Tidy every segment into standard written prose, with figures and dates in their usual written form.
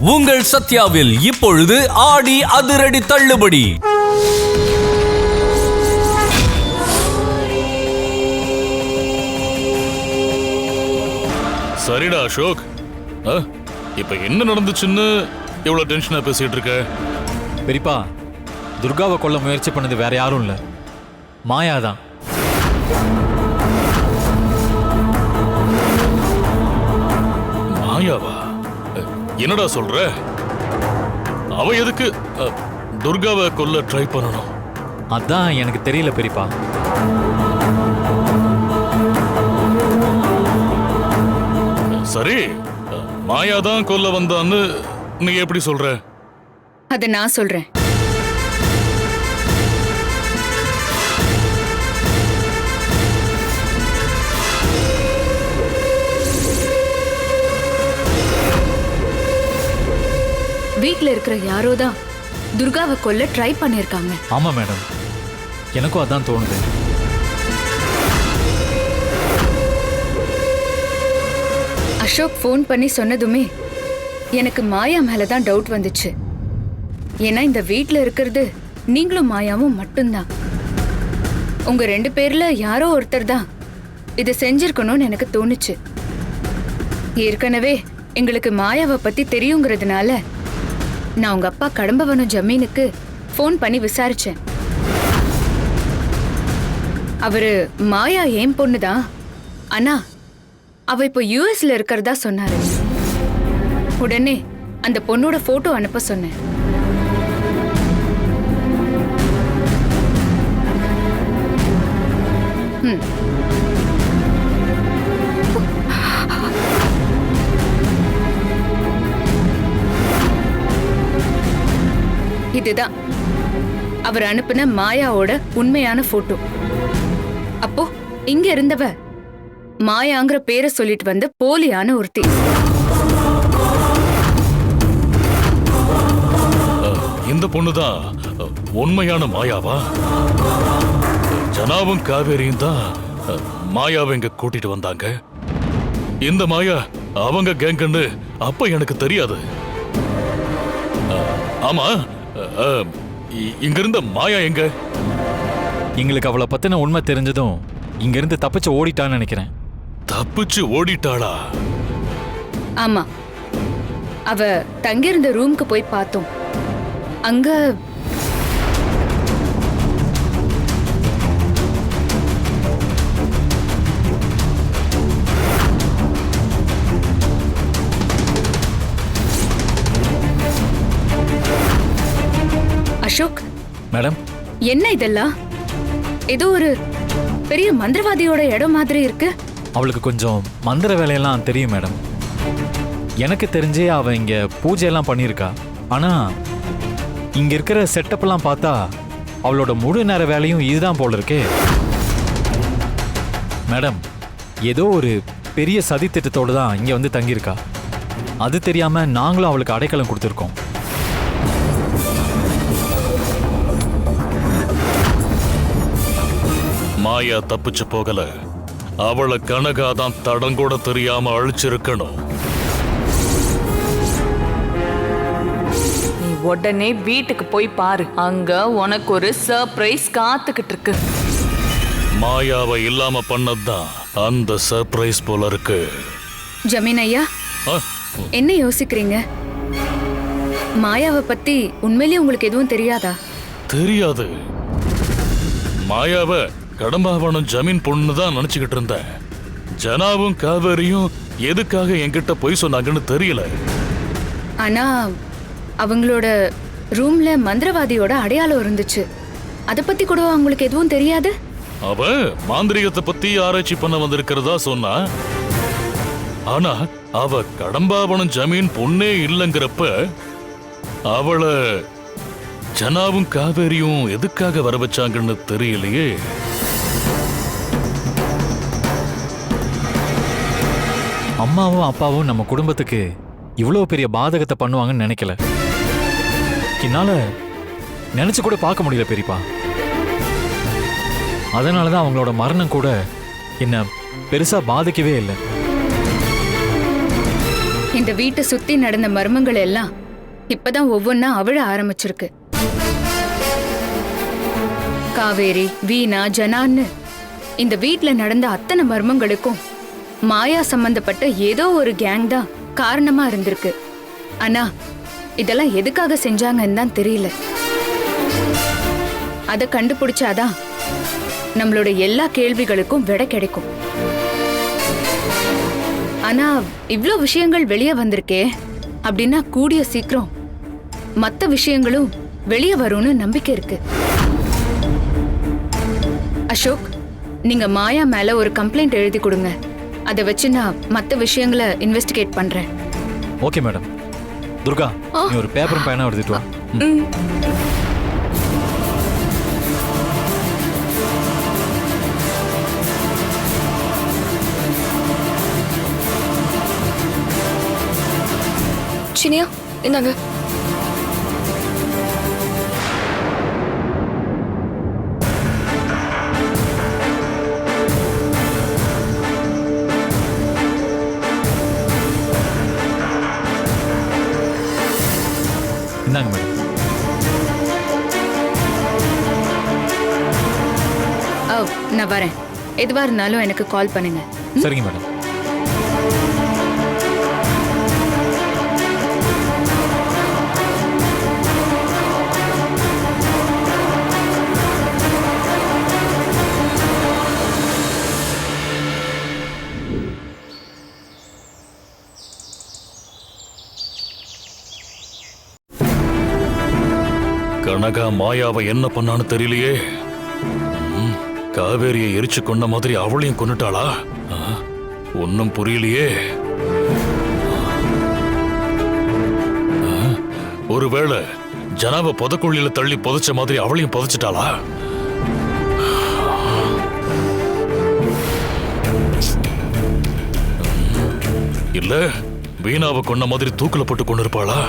உங்கள் சத்யாவில் இப்பொழுது ஆடி அதிரடி தள்ளுபடி. சரிடா அசோக், இப்ப என்ன நடந்துச்சுன்னு இவ்வளவு டென்ஷனா பேசிட்டு இருக்க? பெரியப்பா, துர்காவை கொல்ல முயற்சி பண்ணது வேற யாரும் இல்ல, மாயாதான். மாயாவா? என்னடா சொல்ற? அவ எதுக்கு துர்காவை கொல்ல ட்ரை பண்ணணும்? அதான் எனக்கு தெரியல பெரியப்பா. சரி, மாயாதான் கொல்ல வந்தான்னு நீ எப்படி சொல்ற? அத நான் சொல்றேன். வீட்ல இருக்கிற யாரோதான் துர்காவை கொல்ல ட்ரை பண்ணிருக்காங்க. ஆமா மேடம், எனக்கும் அதான் தோணுது. அசோக் ஃபோன் பண்ணி சொன்னதுமே எனக்கு மாயா மேலதான் டவுட் வந்துச்சு. ஏன்னா இந்த வீட்ல இருக்கிறது நீங்களும் மாயாவும் மட்டும்தான். உங்க 2 பேர்ல யாரோ ஒருத்தர் தான் இதை செஞ்சிருக்கணும்னு எனக்கு தோணுச்சு. ஏற்கனவே எங்களுக்கு மாயாவை பத்தி தெரியுங்கிறதுனால நான் உங்க அப்பா கடம்பவனம் ஜமீனுக்கு ஃபோன் பண்ணி விசாரிச்சேன். அவரு மாயா ஏன் பொண்ணுதான், ஆனா அவ இப்போ யுஎஸ்ல இருக்கிறதா சொன்னாரு. உடனே அந்த பொண்ணோட போட்டோ அனுப்ப சொன்னேன். இதுதான் அவர் அனுப்பின மாயாவோட உண்மையான போட்டோ. அப்போ இங்க இருந்தவ மாயாங்கிற பேரை சொல்லிட்டு வந்த போலியான ஒருத்தி. இந்த பொண்ணுதான் உண்மையான மாயாவா? ஜனாவும் காவேரியும் தான் மாயாவை இங்க கூட்டிட்டு வந்தாங்க. இந்த மாயா அவங்க கேங்குன்னு அப்ப எனக்கு தெரியாது. ஆமா, இங்க இருந்த மாயா எங்க? எங்களுக்கு அவளை பத்தின உண்மை தெரிஞ்சதும் இங்க இருந்து தப்பிச்சு ஓடிட்டான்னு நினைக்கிறேன். தப்பிச்சு ஓடிட்டாளா? ஆமா, அவ தங்கியிருந்த ரூம்க்கு போய் பார்த்தோம். அங்க அசோக் மேடம், என்ன இதெல்லாம்? ஏதோ ஒரு பெரிய மந்திரவாதியோட இடம் மாதிரி இருக்கு. அவளுக்கு கொஞ்சம் மந்திர வேலையெல்லாம் தெரியும் மேடம். எனக்கு தெரிஞ்சே அவ இங்க பூஜையெல்லாம் பண்ணியிருக்கா. ஆனா இங்க இருக்கிற செட்டப் எல்லாம் பார்த்தா அவளோட முழு நேர வேலையும் இதுதான் போல இருக்கே. மேடம், ஏதோ ஒரு பெரிய சதி திட்டத்தோடு தான் இங்க வந்து தங்கியிருக்கா. அது தெரியாம நாங்களும் அவளுக்கு அடைக்கலம் கொடுத்துருக்கோம். மாயா தப்பிச்சு போகல, அவளை கனகாதான் தடங்கூட தெரியாம அழிச்சிருக்கணும். நீ உடனே வீட்டுக்கு போய் பாரு, அங்க உனக்கு ஒரு சர்ப்ரைஸ் காத்துக்கிட்டு இருக்கு. மாயாவை இல்லாம பண்ணதுதான் அந்த சர்ப்ரைஸ் போல இருக்கு. ஜமீன் ஐயா, என்ன யோசிக்கிறீங்க? மாயாவை பத்தி உண்மையிலேயே உங்களுக்கு எதுவும் தெரியாதா? தெரியாது. மாயாவை கடம்பாவனம் ஜமீன் பொண்ணுதான் நினைச்சுக்கிட்டு இருந்தேன். ஜனாவும் காவேரியும் எதுக்காக என்கிட்ட போய் சொன்னாங்கன்னு தெரியல. ஆனா அவங்களோட ரூம்ல மந்திரவாதியோட அடையாளம் இருந்துச்சு. அத பத்தி கூட உங்களுக்கு எதுவும் தெரியாது? அவ மாந்திரிகத்தை பத்தி ஆராய்ச்சி பண்ண வந்திருக்கிறதா சொன்னா. ஆனா அவ கடம்பாவனம் ஜமீன் பொண்ணே இல்லைங்கிறப்ப அவளை ஜனாவும் காவேரியும் எதுக்காக வர வச்சாங்கன்னு தெரியலையே. அம்மாவும் அப்பாவும் நம்ம குடும்பத்துக்கு இவ்வளவு பெரிய பாதகத்தை பண்ணுவாங்கன்னு நினைக்கல. என்னால நினைச்சு கூட பார்க்க முடியல பெரியப்பா. அதனாலதான் அவங்களோட மரணம் கூட என்ன பெருசா பாதிக்கவே இல்லை. இந்த இந்த வீட்டை சுத்தி நடந்த மர்மங்கள் எல்லாம் இப்பதான் ஒவ்வொன்னா அவிழ ஆரம்பிச்சிருக்கு. காவேரி, வீணா, ஜனான்னு இந்த வீட்ல நடந்த அத்தனை மர்மங்களுக்கும் மாயா சம்பந்தப்பட்ட ஏதோ ஒரு கேங் தான் காரணமா இருந்திருக்கு. ஆனா இதெல்லாம் எதுக்காக செஞ்சாங்கன்னு தான் தெரியல. அதை கண்டுபிடிச்சாதான் நம்மளோட எல்லா கேள்விகளுக்கும் விடை கிடைக்கும். ஆனா இவ்ளோ விஷயங்கள் வெளியே வந்திருக்கே அப்படின்னா கூடிய சீக்கிரம் மத்த விஷயங்களும் வெளியே வரும்னு நம்பிக்கை இருக்கு. அசோக், நீங்க மாயா மேல ஒரு கம்ப்ளைண்ட் எழுதி கொடுங்க. அதை வச்சு நான் மத்த விஷயங்களை இன்வெஸ்டிகேட் பண்றேன். Okay madam. துர்கா, நீ ஒரு பேப்பரும் பேனா எடுத்துட்டு வா. சினியா, இந்தாங்க. இந்தாங்க மேடம். நான் வரேன். எதுவா இருந்தாலும் எனக்கு கால் பண்ணுங்க. சரிங்க மேடம். கனகா மாயாவை என்ன பண்ணான்னு தெரியலையே. காவேரியை எரிச்சு கொண்ட மாதிரி அவளையும் கொன்னுட்டாளா? ஒன்னும் புரியலையே. ஒருவேளை ஜனாவை புதக்குழியில தள்ளி புதைச்ச மாதிரி அவளையும் புதைச்சிட்டாளா? இல்ல வீணாவை கொன்ன மாதிரி தூக்குல போட்டு கொண்டு இருப்பாளா?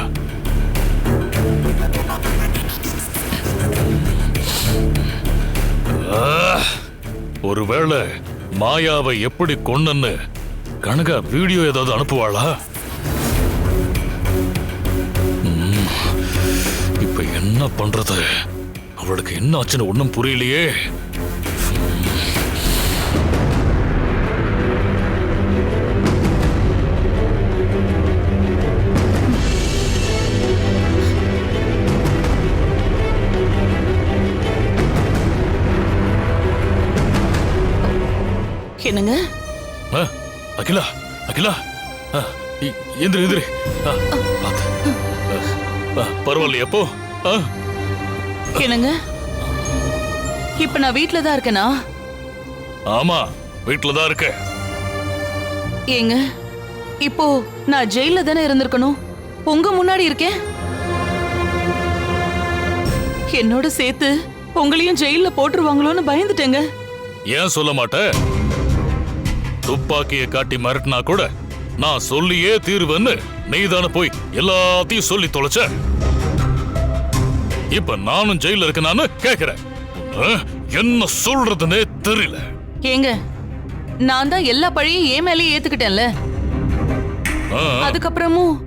ஒருவேளை மாயாவை எப்படி கொன்னன்னு கனகா வீடியோ ஏதாவது அனுப்புவாளா? இப்ப என்ன பண்றது? அவளுக்கு என்ன ஆச்சுன்னு ஒன்னும் புரியலையே. என்னங்க? அகிலா, அகிலா, எந்திரி எந்திரி. பரவாயில்லையா அப்போ? என்னங்க? இப்ப நான் வீட்ல தான் இருக்கேனா? ஆமா, வீட்ல தான் இருக்க. ஏங்க, இப்போ நான் ஜெயில தானே இருந்திருக்கணும். உங்க முன்னாடி இருக்கேன். என்னோட சேர்த்து உங்களையும் ஜெயில போட்டுருவாங்களோன்னு பயந்துட்டேங்க. ஏன் சொல்ல மாட்டேன்? துப்பாக்கியை காட்டி மிரட்டினா கூட நான் சொல்லியே தீர்வேன்னு நீதானே போய் எல்லாத்தையும் சொல்லி தொலைச்ச. இப்ப நானும் ஜெயில இருக்கேன்னு கேக்குறேன். என்ன சொல்றதுன்னே தெரியல. ஏங்க, நான் தான் எல்லா பழியும் என் மேலேயே ஏத்துக்கிட்டேன்ல. அதுக்கப்புறமும்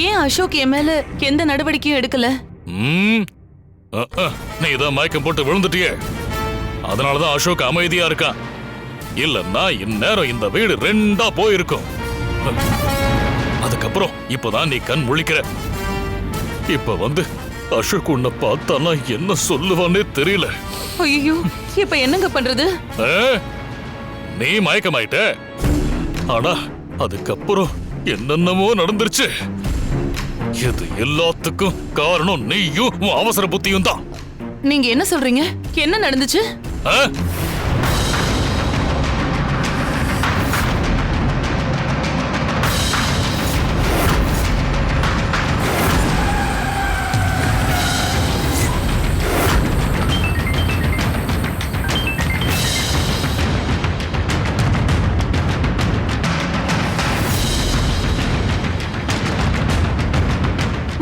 ஏன் அசோக் என் மேல எந்த நடவடிக்கையும் எடுக்கல? நீ இதான் மயக்கம் போட்டு விழுந்துட்டியே, அதனாலதான் அசோக் அமைதியா இருக்கான். இல்லன்னா இந்நேரம் இந்த வீடு ரெண்டா போயிருக்கும். அதுக்கப்புறம் இப்பதான் நீ கண் முழிக்கிற. இப்ப வந்து அசோக் உன்னை பார்த்தானா என்ன சொல்லுவானே தெரியல. ஐயோ, இப்ப என்னங்க பண்றது? நீ மயக்கமாயிட்ட. ஆனா அதுக்கப்புறம் என்னென்னமோ நடந்துருச்சு. இது எல்லாத்துக்கும் காரணம் நீயும் உன் அவசர புத்தியும் தான். நீங்க என்ன சொல்றீங்க? என்ன நடந்துச்சு?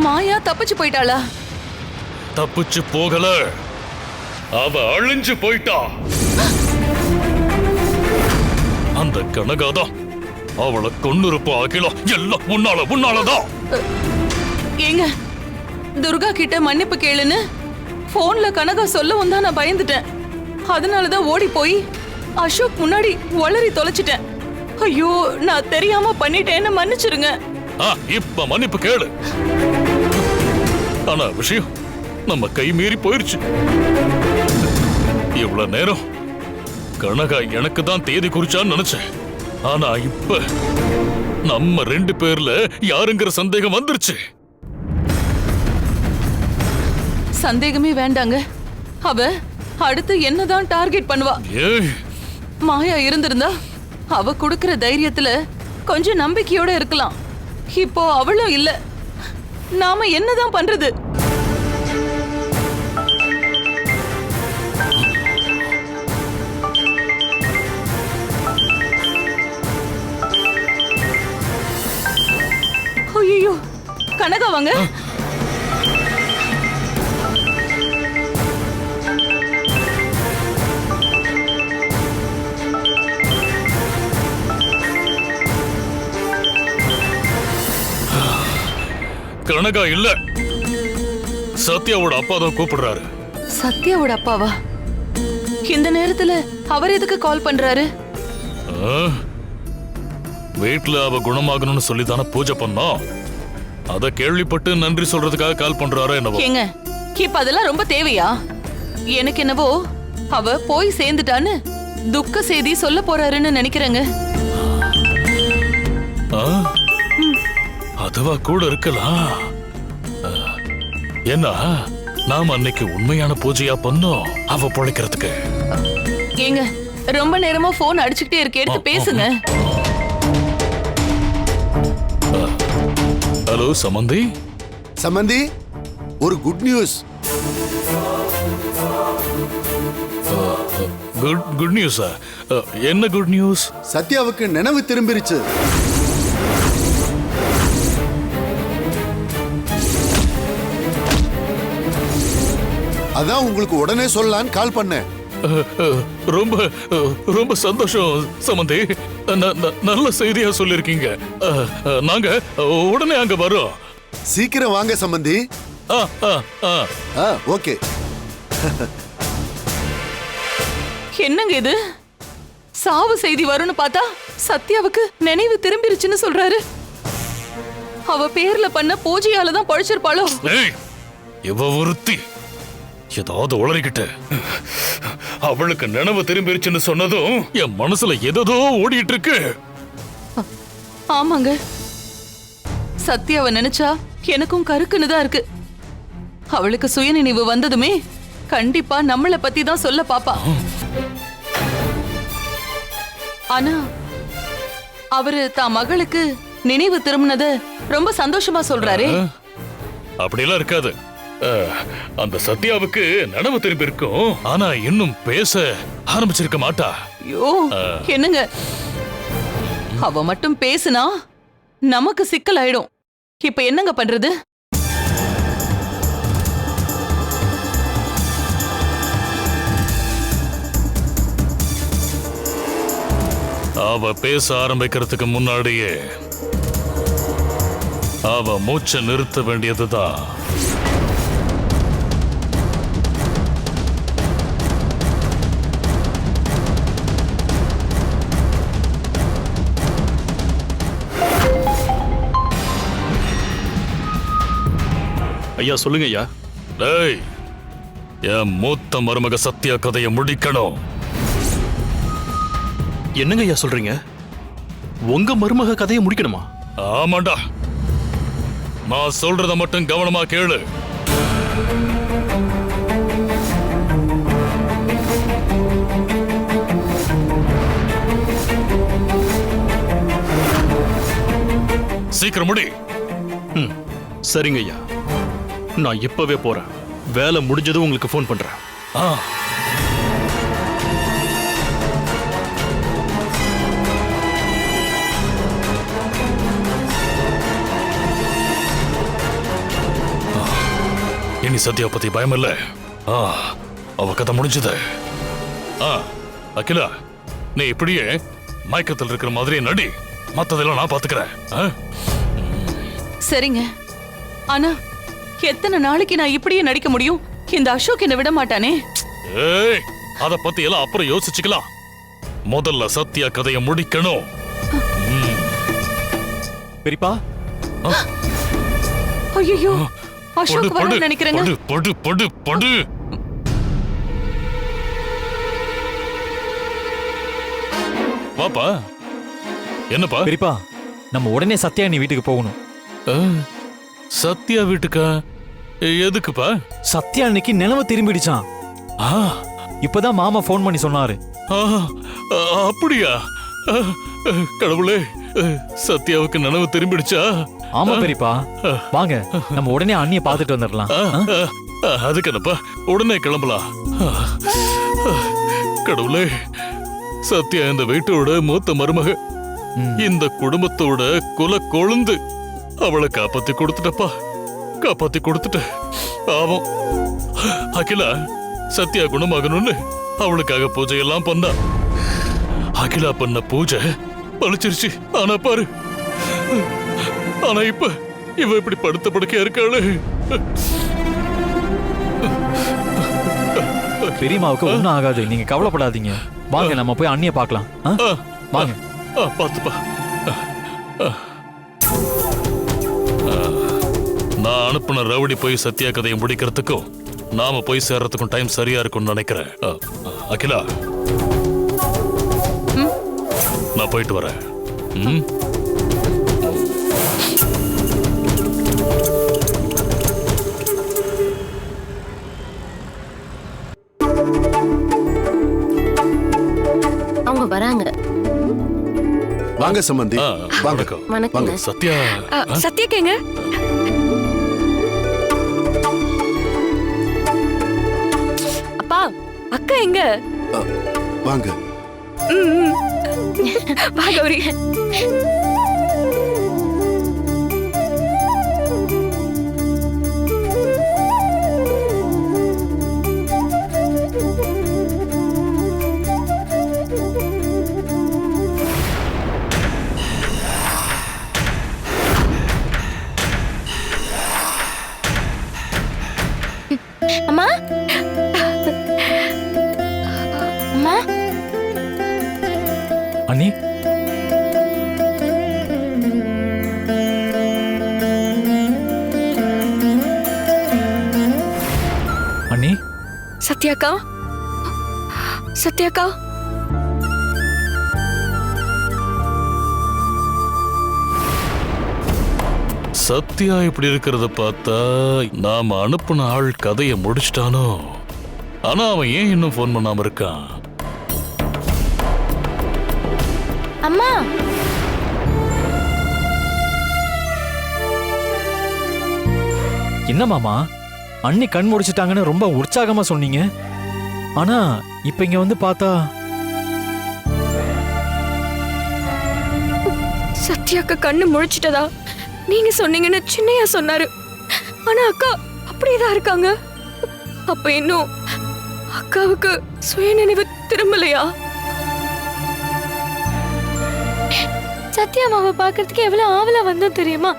மாயா தப்பிச்சு போயிட்டாளா? தப்பிச்சு போகல, அவ அழிஞ்சு போயிட்டா. அந்த கனகாதான் அவளை கொன்னுருப்பா அகிலா. எல்லாம் உன்னாலதான். ஏங்க துர்கா கிட்ட மன்னிப்பு கேளுன்னு போன்ல கனகா சொல்லவும் தான் நான் பயந்துட்டேன். அதனாலதான் ஓடி போய் அசோக் முன்னாடி வளரி தொலைச்சிட்டேன். ஐயோ நான் தெரியாம பண்ணிட்டேன்னு மன்னிச்சிருங்க. இப்ப மன்னிப்பு கேளு. ஆனா விஷயம் நம்ம கை மீறி போயிருச்சு. இவ்வளவு நேரம் கனகா எனக்கு தான் தேதி குறிச்சான்னு நினைச்சேன். ஆனா இப்ப நம்ம 2 பேர்ல யாருங்கிற சந்தேகம் வந்துருச்சு. சந்தேகமே வேண்டாங்க. அவ அடுத்து என்னதான் டார்கெட் பண்ணுவா. ஏய், மாயா இருந்திருந்தா அவ கொடுக்கிற தைரியத்துல கொஞ்சம் நம்பிக்கையோட இருக்கலாம். இப்போ அவளும் இல்ல. நாம என்னதான் பண்றது? ஐயோ கனகா வாங்க. கனகா இல்ல, சத்யாவோட அப்பா தான் கூப்பிடுறாரு. சத்யாவோட அப்பாவா? இந்த நேரத்துல அவர் எதுக்கு கால் பண்றாரு? வீட்டுல அவ குணமாகணும்னு சொல்லி தானே பூஜை பண்ணோம். அத கேள்விப்பட்டு நன்றி சொல்றதுக்காக கால் பண்றாரா என்னவோ. ஏங்க இப்ப அதெல்லாம் ரொம்ப தேவையா? எனக்கு என்னவோ அவ போய் சேர்ந்துட்டான்னு துக்க செய்தி சொல்ல போறாருன்னு நினைக்கிறேங்க. அதுவா கூட இருக்கலாம். ஏன்னா நாம அன்னைக்கு உண்மையான பூஜையா பண்ணோம் அவ பொழைக்கிறதுக்கு. ஏங்க ரொம்ப நேரமா போன் அடிச்சுக்கிட்டே இருக்கு, எடுத்து பேசுங்க. ஹலோ சமந்தி. சமந்தி, ஒரு குட் நியூஸ். குட் நியூஸா? என்ன குட் நியூஸ்? சத்யாவுக்கு நினைவு திரும்பிருச்சு. அதான் உங்களுக்கு உடனே சொல்லலான்னு கால் பண்ணேன். ரொம்ப ரொம்ப சந்தோஷம் சமந்தி. நல்ல செய்தியா சொல்லிருக்கீங்க. நாங்க உடனே அங்க வரோம். சீக்கிரம் வாங்க சம்பந்தி. ஓகே. என்னங்க இது? சாவு செய்தி வரும்னு பார்த்தா சத்யாவுக்கு நினைவு திரும்பிருச்சுன்னு சொல்றாரு. அவ பேர்ல பண்ண பூஜையால தான் பழிச்சிருப்பாளோ? இவ ஒருத்தி ஏதாவது உளறிக்கிட்டு அவளுக்கு நினைவு திரும்பிருச்சுன்னு சொன்னதும் என் மனசுல ஏதோ ஓடிட்டு இருக்கு. ஆமாங்க, சத்யாவை நினைச்சா எனக்கும் கருக்குன்னு தான் இருக்கு. அவளுக்கு சுயநினைவு வந்ததுமே கண்டிப்பா நம்மள பத்தி தான் சொல்ல பாப்பா. ஆனா அவரு தான் மகளுக்கு நினைவு திரும்பினத ரொம்ப சந்தோஷமா சொல்றாரே. அப்படியெல்லாம் இருக்காது. அந்த சத்யாவுக்கு நினைவு திரும்பி இருக்கும், ஆனா இன்னும் பேச ஆரம்பிச்சிருக்க மாட்டா. ஐயோ என்னங்க, அவ மட்டும் பேசுனா நமக்கு சிக்கல் ஆயிடும். இப்ப என்னங்க பண்றது? அவ பேச ஆரம்பிக்கிறதுக்கு முன்னாடியே அவ மூச்சை நிறுத்த வேண்டியதுதான். ஐயா சொல்லுங்க ஐயா. டேய், என் மூத்த மருமக சத்யா கதையை முடிக்கணும். என்னங்க ஐயா சொல்றீங்க? உங்க மருமக கதையை முடிக்கணுமா? ஆமாண்டா, நான் சொல்றத மட்டும் கவனமா கேளு. சீக்கிரம் முடி. சரிங்க ஐயா, நான் இப்பவே போறேன். வேலை முடிஞ்சதும் உங்களுக்கு ஃபோன் பண்றேன். இனி சத்யா பத்தி பயம் இல்ல. அவ கதை முடிஞ்சது. அகிலா, நீ இப்படியே மயக்கத்தில் இருக்கிற மாதிரி நடி. மத்ததெல்லாம் நான் பாத்துக்கிறேன். சரிங்க. ஆனா எத்தனை நாளைக்கு நான் இப்படியே நடிக்க முடியும்? இந்த அசோக் என்ன விட மாட்டானே. ஏய், அத பத்தி எல்லாம் அப்புறம் யோசிச்சுக்கலாம். முதல்ல சத்யா கதையை முடிக்கணும். பெரியப்பா, ஐயோ, படு அசோக் படு வர நினைக்கிறேங்க. படு படு படு படு. வாப்பா. என்னப்பா? பெரியப்பா, நம்ம உடனே சத்யா நீ வீட்டுக்கு போகணும். ஆ, சத்யா வீட்டுக்கா? எதுக்குப்பா? சத்யா அன்னைக்கு நிலவு திரும்பிடுச்சான். ஆ, இப்பதான் மாமா ஃபோன் பண்ணி சொன்னாரு. ஆ, அப்படியா? கடவுளே, சத்யாவுக்கு நினைவு திரும்பிடுச்சா? ஆமா பெரியப்பா, வாங்க நம்ம உடனே அண்ணிய பாத்துட்டு வந்துடலாம். அதுக்கு என்னப்பா, உடனே கிளம்பலாம். கடவுளே, சத்யா இந்த வீட்டோட மூத்த மருமக, இந்த குடும்பத்தோட குல கொழுந்து. அவளை காப்பாத்தி கொடுத்துட்டப்பா, காப்பாத்தி கொடுத்துட்ட. பாவம் அகிலா சத்யா குணமாகணும்னு அவளுக்காக பூஜையெல்லாம் பண்ணா. அகிலா பண்ண பூஜை பழிச்சிருச்சு. ஆனா பாரு, ஆனா இப்ப இவ இப்படி படுத்த படுக்கையா இருக்காளு. பெரியம்மாவுக்கு ஒண்ணும் ஆகாது, நீங்க கவலைப்படாதீங்க. வாங்க நம்ம போய் அண்ணிய பார்க்கலாம். வாங்க. பாத்துப்பா. நான் அனுப்புன ரவுடி போய் சத்யா கதையை முடிக்கிறதுக்கும் நாம போய் சேர்றதுக்கும் டைம் சரியா இருக்கும்னு நினைக்கிறேன். அகிலா, நான் போயிட்டு வரேன். அவங்க வராங்க. வாங்க சம்பந்தி. வாங்க. வணக்கம். வணக்கங்க. சத்யா. சத்யாக்கேங்க. அப்பா, அக்கா எங்க? வாங்க. வா கௌரி. அம்மா, அம்மா. அண்ணி, அண்ணி. சத்யாக்கா, சத்யாக்கா. சத்யா இப்படி இருக்கிறத பார்த்தா நாம அனுப்புன ஆள் கதையை முடிச்சிட்டானோ. ஆனா அவன் ஏன் இன்னும் போன் பண்ணாம இருக்கான்? அம்மா, என்ன மாமா, அண்ணி கண் முடிச்சிட்டாங்கன்னு ரொம்ப உற்சாகமா சொன்னீங்க. ஆனா இப்ப இங்க வந்து பார்த்தா சத்யாக்கா கண்ணு முழிச்சிட்டதா நீங்க சொன்னீங்கன்னு சின்னையா சொன்னாரு. ஆனா அக்கா அப்படியேதான் இருக்காங்க. அப்ப இன்னும் அக்காவுக்கு சுயநினைவு திரும்பலையா? சத்யாமாவை பாக்குறதுக்கு எவ்வளவு ஆவலா வந்தோம் தெரியுமா?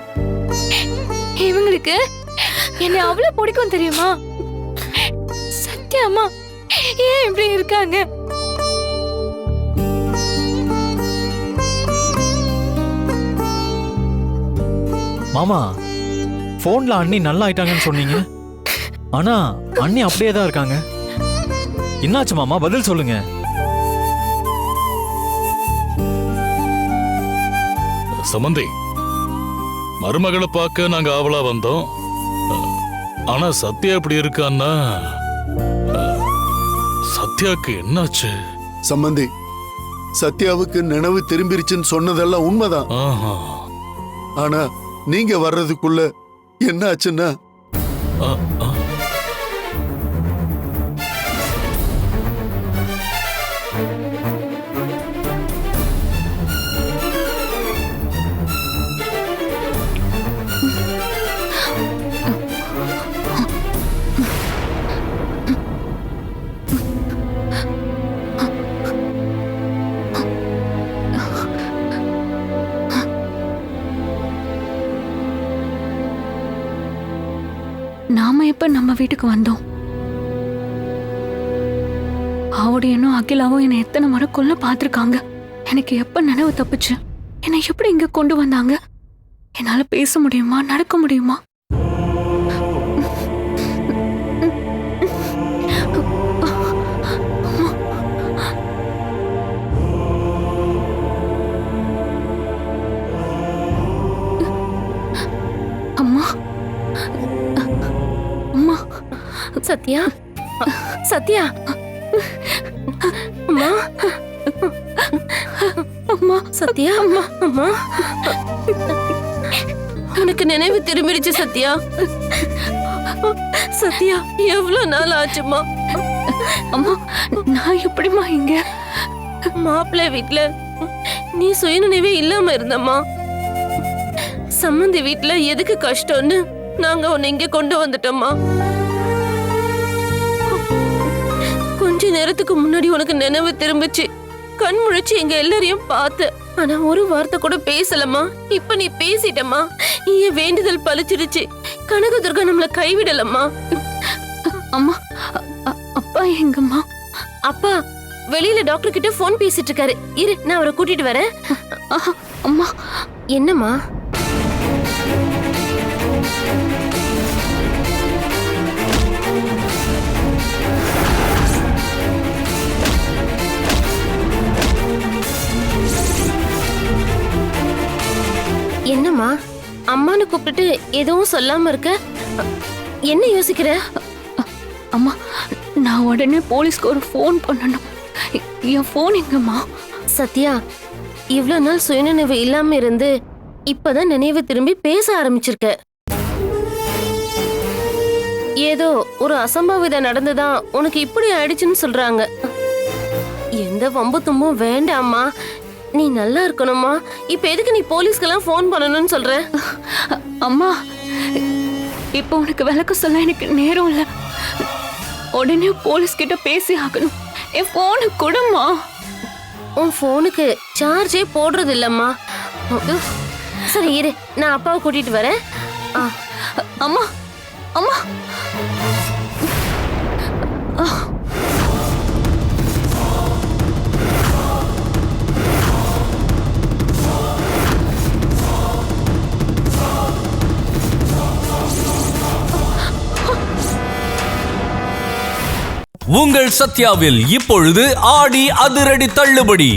இவங்களுக்கு என்ன அவ்வளவு பிடிக்கும் தெரியுமா? சத்யாமா ஏன் இப்படி இருக்காங்க? மாமா, போன்ல அண்ணி நல்லா ஆயிட்டாங்கன்னு சொன்னீங்க. ஆனா அண்ணி அப்படியே தான் இருக்காங்க. என்னாச்சு மாமா, பதில் சொல்லுங்க. சம்பந்தி, மருமகளை பார்க்க நாங்க ஆவலா வந்தோம். ஆனா சத்யா இப்படி இருக்கான்னா சத்யாக்கு என்னாச்சு? சம்பந்தி, சத்யாவுக்கு நினைவு திரும்பிருச்சுன்னு சொன்னதெல்லாம் உண்மைதான். ஆஹா. ஆனா நீங்க வர்றதுக்குள்ள என்ன ஆச்சுன்னா, ஆ, ஆ. நாம எப்ப நம்ம வீட்டுக்கு வந்தோம்? ஆவுடையனும் அகிலாவும் என்னை எத்தனை முறை கொல்ல பார்த்திருக்காங்க. எனக்கு எப்ப நினைவு தப்புச்சு? என்னை எப்படி இங்க கொண்டு வந்தாங்க? என்னால பேச முடியுமா, நடக்க முடியுமா? அம்மா, அம்மா, சத்யா, சத்யா, அம்மா, அம்மா, சத்யா, அம்மா, அம்மா, உனக்கு நினைவு திரும்பிடுச்சு சத்யா. சத்யா, எவ்வளவு நாள் ஆச்சுமா? அம்மா, நான் எப்படிம்மா இங்க? மாப்பிள்ளை வீட்ல நீ சுயநினைவே இல்லாம இருந்தம்மா. சம்மந்தி வீட்ல எதுக்கு கஷ்டம்னு நாங்க உன்னை இங்க கொண்டு வந்துட்டோம்மா. கொஞ்ச நேரத்துக்கு முன்னாடி உனக்கு நினைவு திரும்பிச்சு. கண் முழிச்சு எங்க எல்லாரையும் பார்த்து, ஆனா ஒரு வார்த்தை கூட பேசலம்மா. இப்ப நீ பேசிட்டம்மா. என் வேண்டுதல் பலிச்சிடுச்சு. கனகதுர்கா நம்மள கைவிடலம்மா. அம்மா, அப்பா எங்கம்மா? அப்பா வெளியில டாக்டர் கிட்ட போன் பேசிட்டு இருக்காரு. இரு, நான் அவரை கூட்டிட்டு வரேன். அம்மா, என்னம்மா? என்னம்மா அம்மானு கூப்பிட்டுட்டு எதுவும் சொல்லாம இருக்க? என்ன யோசிக்கிற? அம்மா, நான் உடனே போலீஸ்க்கு ஒரு ஃபோன் பண்ணணும். என் ஃபோன் எங்கம்மா? சத்யா, இவ்வளவு நாள் சுயநினைவு இல்லாம இருந்து இப்பதான் நினைவு திரும்பி பேச ஆரம்பிச்சிருக்க. ஏதோ ஒரு அசம்பாவிதம் நடந்துதான் உனக்கு இப்படி ஆயிடுச்சுன்னு சொல்றாங்க. எந்த வம்பு தும்பும் வேண்டாம்மா. நீ நல்லா இருக்கணுமா? இப்ப எதுக்கு நீ போலீஸ்க்கெல்லாம் ஃபோன் பண்ணணும்னு சொல்ற? அம்மா, இப்போ உனக்கு விளக்க சொல்ல எனக்கு நேரம் இல்ல. உடனே போலீஸ் கிட்ட பேசி ஆகணும். என் போனு கொடுமா. உன் போனுக்கு சார்ஜே போடுறது இல்லம்மா. சரி இரு, நான் அப்பாவை கூட்டிட்டு வரேன். அம்மா, அம்மா, உங்கள் சத்யாவில் இப்பொழுது ஆடி அதிரடி தள்ளுபடி.